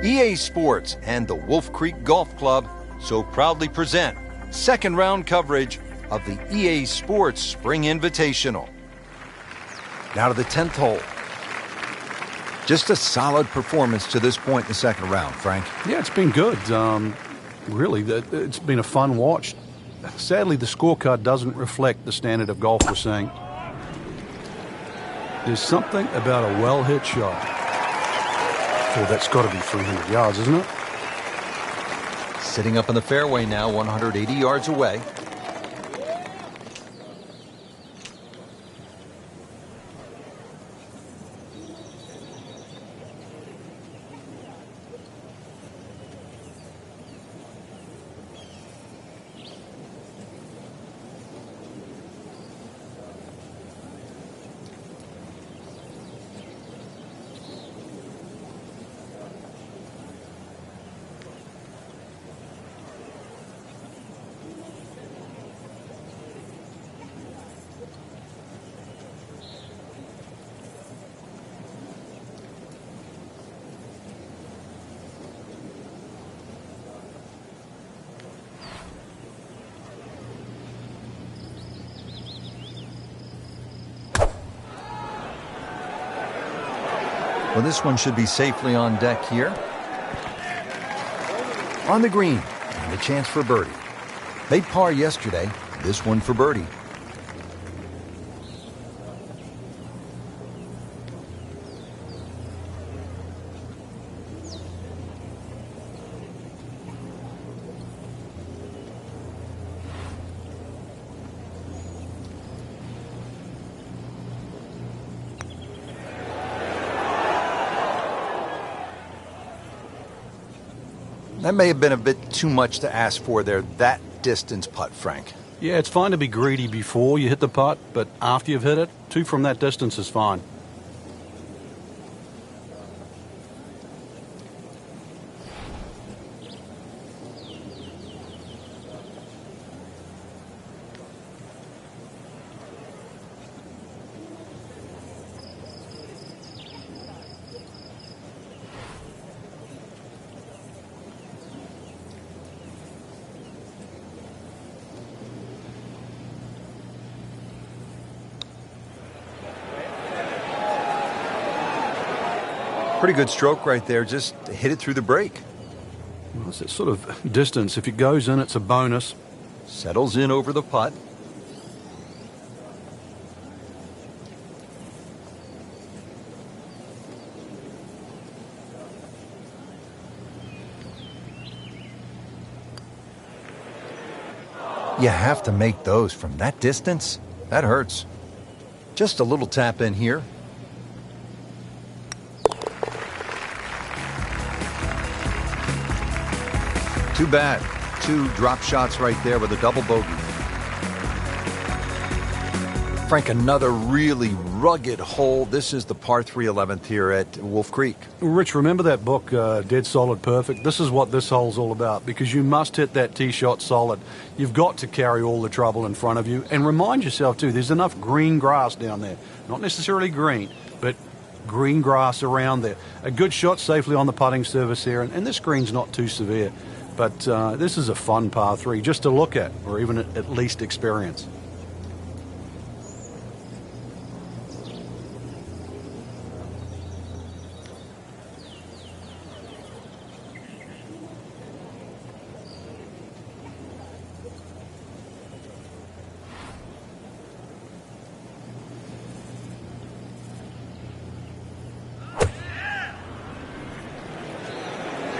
EA Sports and the Wolf Creek Golf Club so proudly present second round coverage of the EA Sports Spring Invitational. Now to the 10th hole. Just a solid performance to this point in the second round, Frank. Yeah, it's been good. Really, it's been a fun watch. Sadly, the scorecard doesn't reflect the standard of golf we're seeing. There's something about a well-hit shot. Oh, that's got to be 300 yards, isn't it? Sitting up in the fairway now, 180 yards away. Well, this one should be safely on deck here. On the green, and a chance for birdie. Made par yesterday, this one for birdie. That may have been a bit too much to ask for there, that distance putt, Frank. Yeah, it's fine to be greedy before you hit the putt, but after you've hit it, 2 from that distance is fine. Pretty good stroke right there, just hit it through the break. Well, it's that sort of distance. If it goes in, it's a bonus. Settles in over the putt. You have to make those from that distance. That hurts. Just a little tap in here. Too bad. 2 drop shots right there with a double bogey. Frank, another really rugged hole. This is the par 3 11th here at Wolf Creek. Rich, remember that book, Dead Solid Perfect? This is what this hole's all about, because you must hit that tee shot solid. You've got to carry all the trouble in front of you. And remind yourself, too, there's enough green grass down there. Not necessarily green, but green grass around there. A good shot safely on the putting surface here, and this green's not too severe. But this is a fun par 3 just to look at, or even at least experience.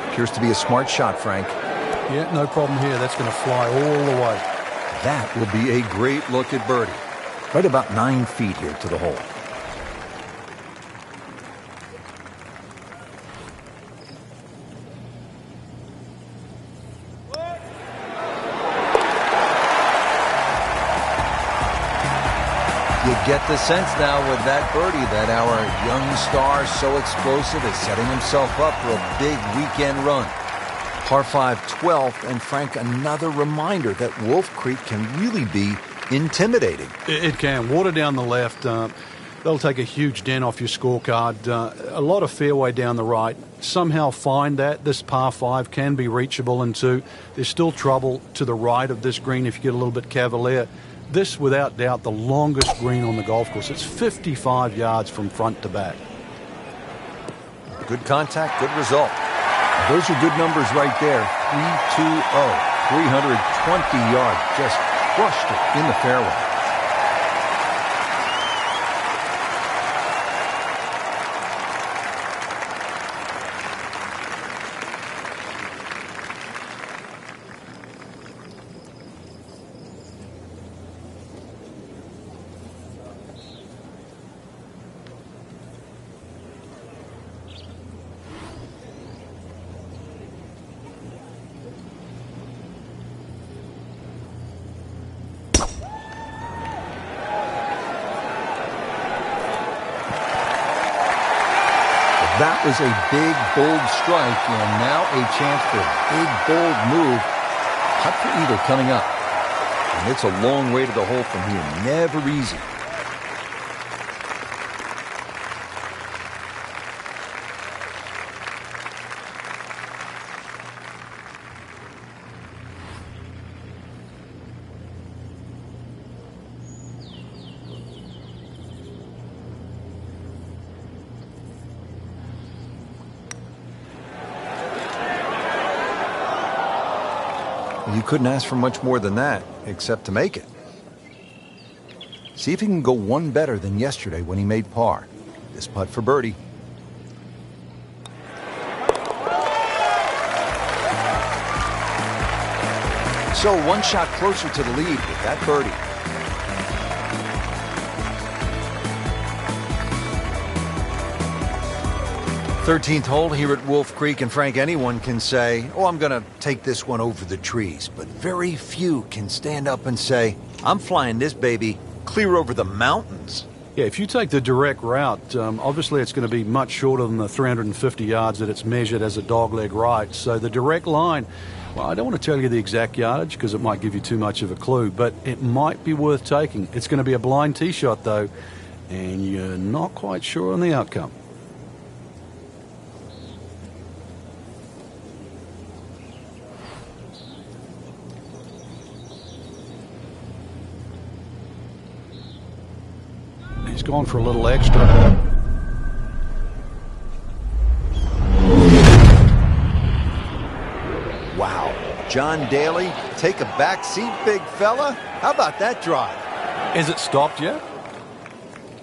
Appears to be a smart shot, Frank. Yeah, no problem here. That's going to fly all the way. That will be a great look at birdie. Right about 9 feet here to the hole. You get the sense now with that birdie that our young star, so explosive, is setting himself up for a big weekend run. Par 5 12th, and Frank, another reminder that Wolf Creek can really be intimidating. It can. Water down the left. They'll take a huge dent off your scorecard. A lot of fairway down the right. somehow find that, this par 5 can be reachable, and 2, there's still trouble to the right of this green if you get a little bit cavalier. This, without doubt, the longest green on the golf course. It's 55 yards from front to back. Good contact, good result. Those are good numbers right there. 320, 320 yards. Just crushed it in the fairway. That was a big, bold strike, and now a chance for a big, bold move. Putt for eagle coming up. And it's a long way to the hole from here. Never easy. You couldn't ask for much more than that, except to make it. See if he can go one better than yesterday when he made par. This putt for birdie. So one shot closer to the lead with that birdie. 13th hole here at Wolf Creek, and Frank, anyone can say, oh, I'm going to take this one over the trees. But very few can stand up and say, I'm flying this baby clear over the mountains. Yeah, if you take the direct route, obviously it's going to be much shorter than the 350 yards that it's measured as a dogleg right. So the direct line, well, I don't want to tell you the exact yardage because it might give you too much of a clue, but it might be worth taking. It's going to be a blind tee shot, though, and you're not quite sure on the outcome. He's gone for a little extra. Wow. John Daly, take a back seat, big fella. How about that drive? Is it stopped yet?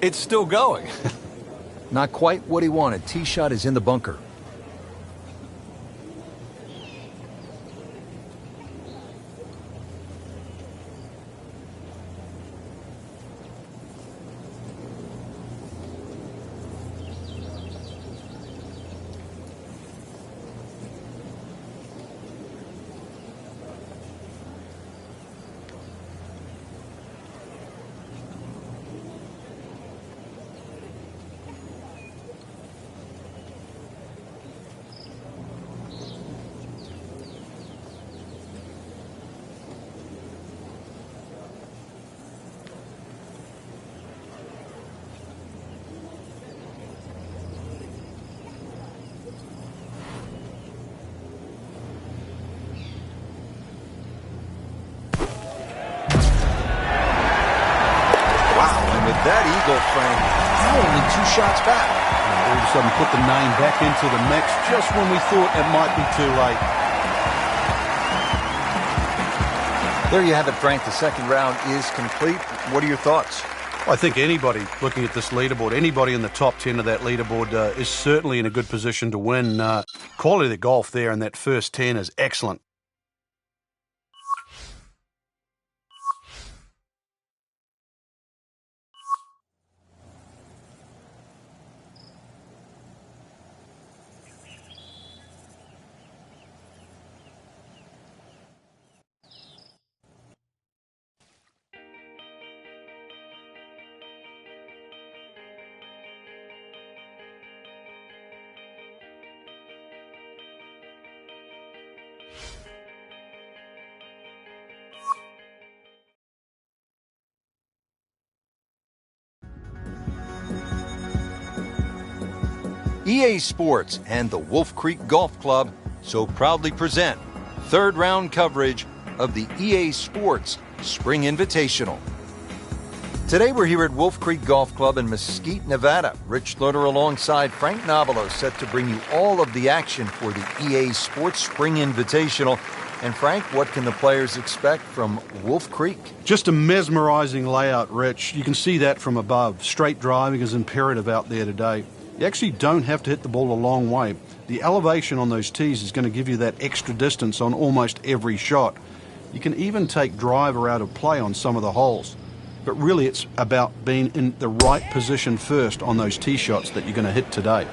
It's still going. Not quite what he wanted. Tee shot is in the bunker. That eagle, Frank, only 2 shots back. And all of a sudden put the name back into the mix just when we thought it might be too late. There you have it, Frank. The second round is complete. What are your thoughts? I think anybody looking at this leaderboard, anybody in the top 10 of that leaderboard is certainly in a good position to win. Quality of the golf there in that first 10 is excellent. EA Sports and the Wolf Creek Golf Club so proudly present third round coverage of the EA Sports Spring Invitational. Today we're here at Wolf Creek Golf Club in Mesquite, Nevada. Rich Schluter alongside Frank Nobilo set to bring you all of the action for the EA Sports Spring Invitational. And Frank, what can the players expect from Wolf Creek? Just a mesmerizing layout, Rich. You can see that from above. Straight driving is imperative out there today. You actually don't have to hit the ball a long way. The elevation on those tees is going to give you that extra distance on almost every shot. You can even take driver out of play on some of the holes. But really it's about being in the right position first on those tee shots that you're going to hit today.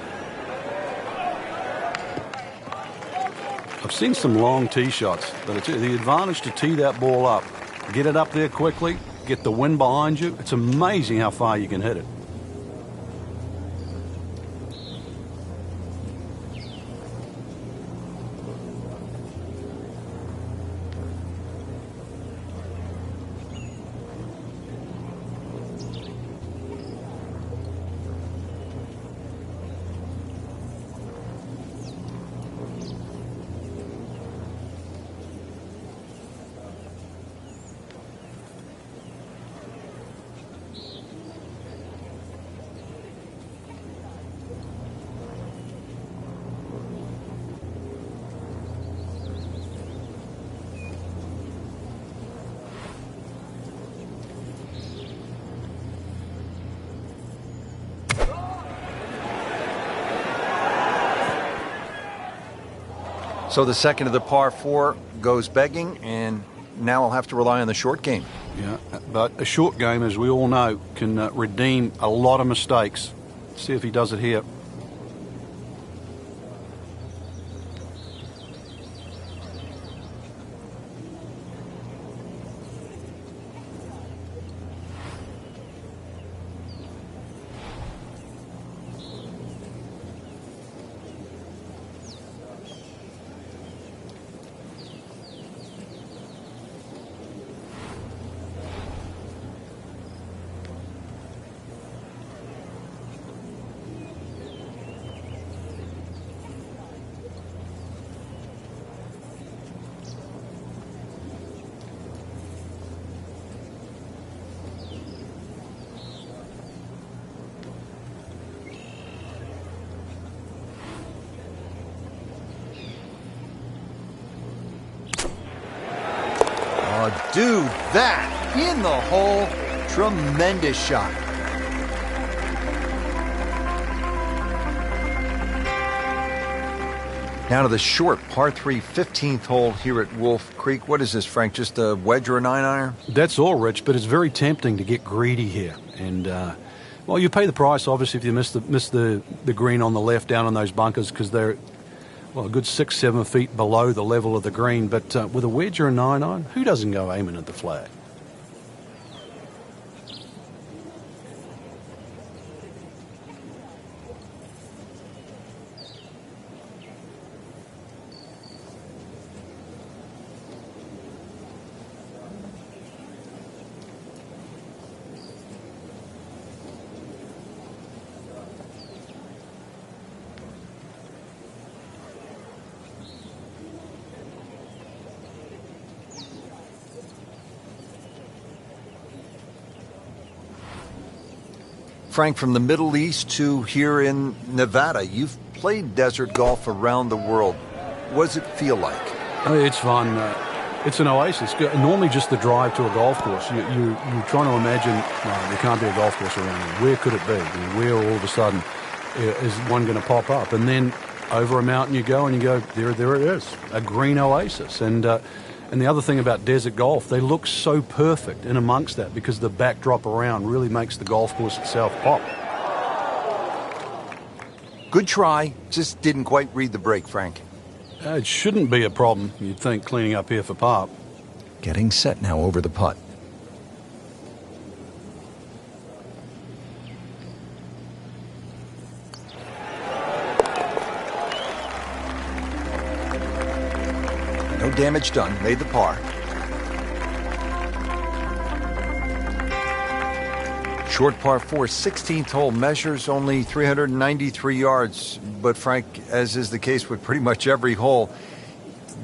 I've seen some long tee shots, but it's the advantage to tee that ball up. Get it up there quickly, get the wind behind you. It's amazing how far you can hit it. So the second of the par 4 goes begging, and now I'll have to rely on the short game. Yeah, but a short game, as we all know, can redeem a lot of mistakes. See if he does it here. Oh, dude, that in the hole. Tremendous shot. Now to the short par 3 15th hole here at Wolf Creek. What is this, Frank? Just a wedge or a 9-iron? That's all, Rich, but it's very tempting to get greedy here. And, well, you pay the price, obviously, if you miss the green on the left down on those bunkers because they're, well, a good 6-7 feet below the level of the green. But with a wedge or a 9-iron, who doesn't go aiming at the flag? Frank, from the Middle East to here in Nevada, you've played desert golf around the world. What does it feel like? It's fun. It's an oasis. Normally just the drive to a golf course. You're trying to imagine, no, there can't be a golf course around here. Where could it be? Where all of a sudden is one going to pop up? And then over a mountain you go and you go, there it is, a green oasis. And the other thing about desert golf, they look so perfect in amongst that because the backdrop around really makes the golf course itself pop. Good try, just didn't quite read the break, Frank. It shouldn't be a problem, you'd think, cleaning up here for par. Getting set now over the putt. No damage done, made the par. Short par 4, 16th hole, measures only 393 yards. But Frank, as is the case with pretty much every hole,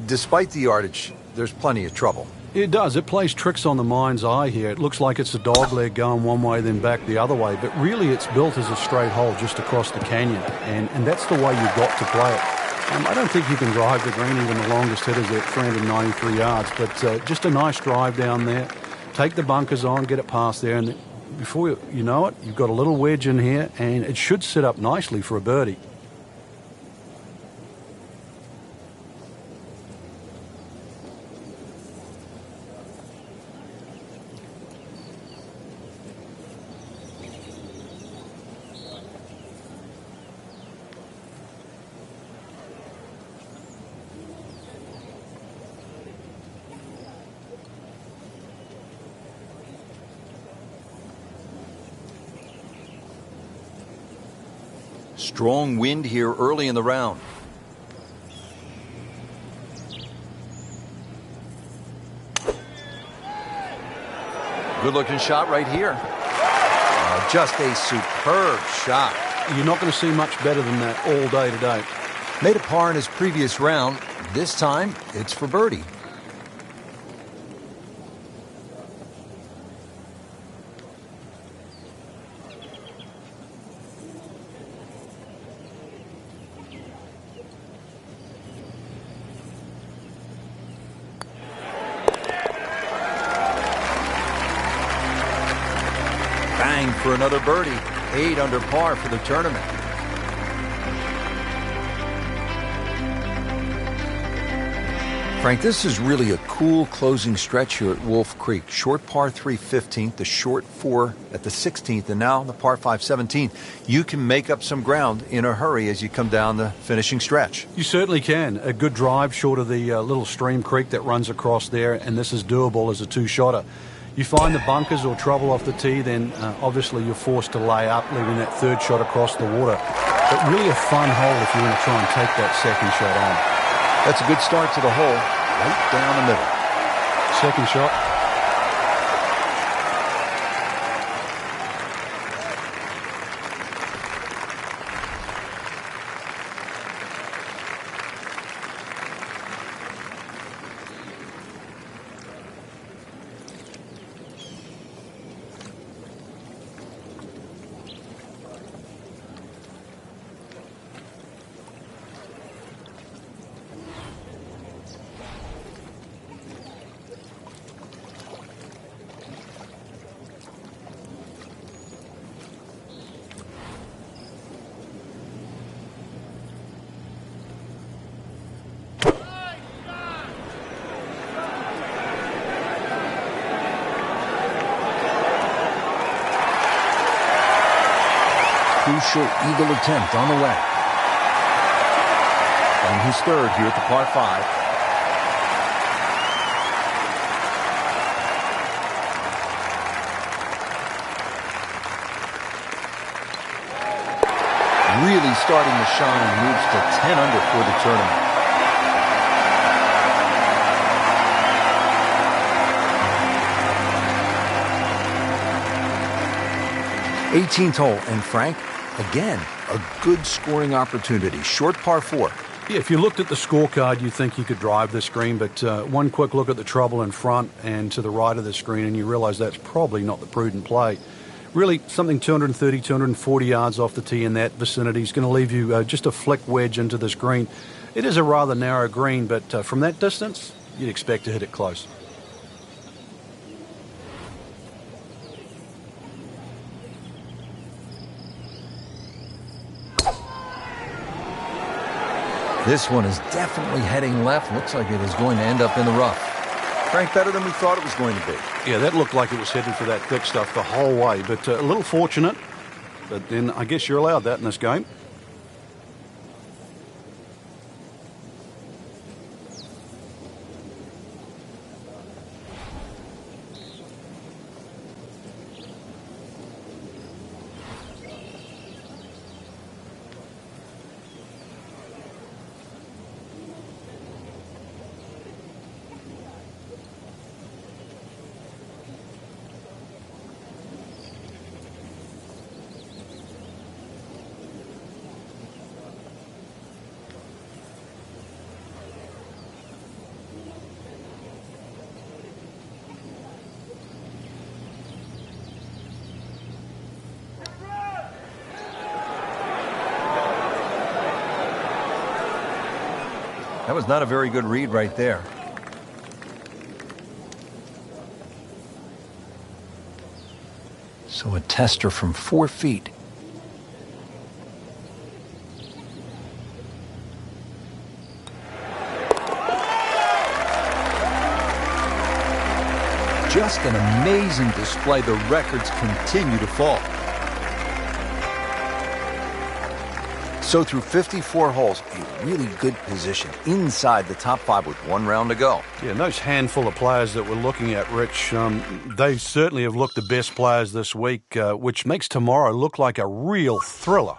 despite the yardage, there's plenty of trouble. It does. It plays tricks on the mind's eye here. It looks like it's a dogleg going one way, then back the other way. But really, it's built as a straight hole just across the canyon. And that's the way you've got to play it. I don't think you can drive the green, even the longest hitters at 393 yards. But just a nice drive down there. Take the bunkers on, get it past there. And before you know it, you've got a little wedge in here. And it should sit up nicely for a birdie. Strong wind here early in the round. Good looking shot right here. Just a superb shot. You're not going to see much better than that all day today. Made a par in his previous round. This time, it's for birdie. Bang for another birdie. 8 under par for the tournament. Frank, this is really a cool closing stretch here at Wolf Creek. Short par 3 15th, the short 4 at the 16th, and now the par 5 17th. You can make up some ground in a hurry as you come down the finishing stretch. You certainly can. A good drive short of the little stream creek that runs across there, and this is doable as a two-shotter. You find the bunkers or trouble off the tee, then obviously you're forced to lay up, leaving that third shot across the water. But really a fun hole if you want to try and take that second shot on. That's a good start to the hole, right down the middle. Second shot. Crucial eagle attempt on the way. And his third here at the par 5. Really starting to shine, moves to 10 under for the tournament. '18th hole, and Frank, again, a good scoring opportunity. Short par 4. Yeah, if you looked at the scorecard, you'd think you could drive this green, but one quick look at the trouble in front and to the right of the screen, and you realize that's probably not the prudent play. Really, something 230, 240 yards off the tee in that vicinity is going to leave you just a flick wedge into this green. It is a rather narrow green, but from that distance, you'd expect to hit it close. This one is definitely heading left. Looks like it is going to end up in the rough. Frank, better than we thought it was going to be. Yeah, that looked like it was headed for that thick stuff the whole way, but a little fortunate. But then I guess you're allowed that in this game. was not a very good read right there. So a tester from 4 feet. Just an amazing display. The records continue to fall. So through 54 holes, a really good position inside the top 5 with 1 round to go. Yeah, and those handful of players that we're looking at, Rich, they certainly have looked the best players this week, which makes tomorrow look like a real thriller.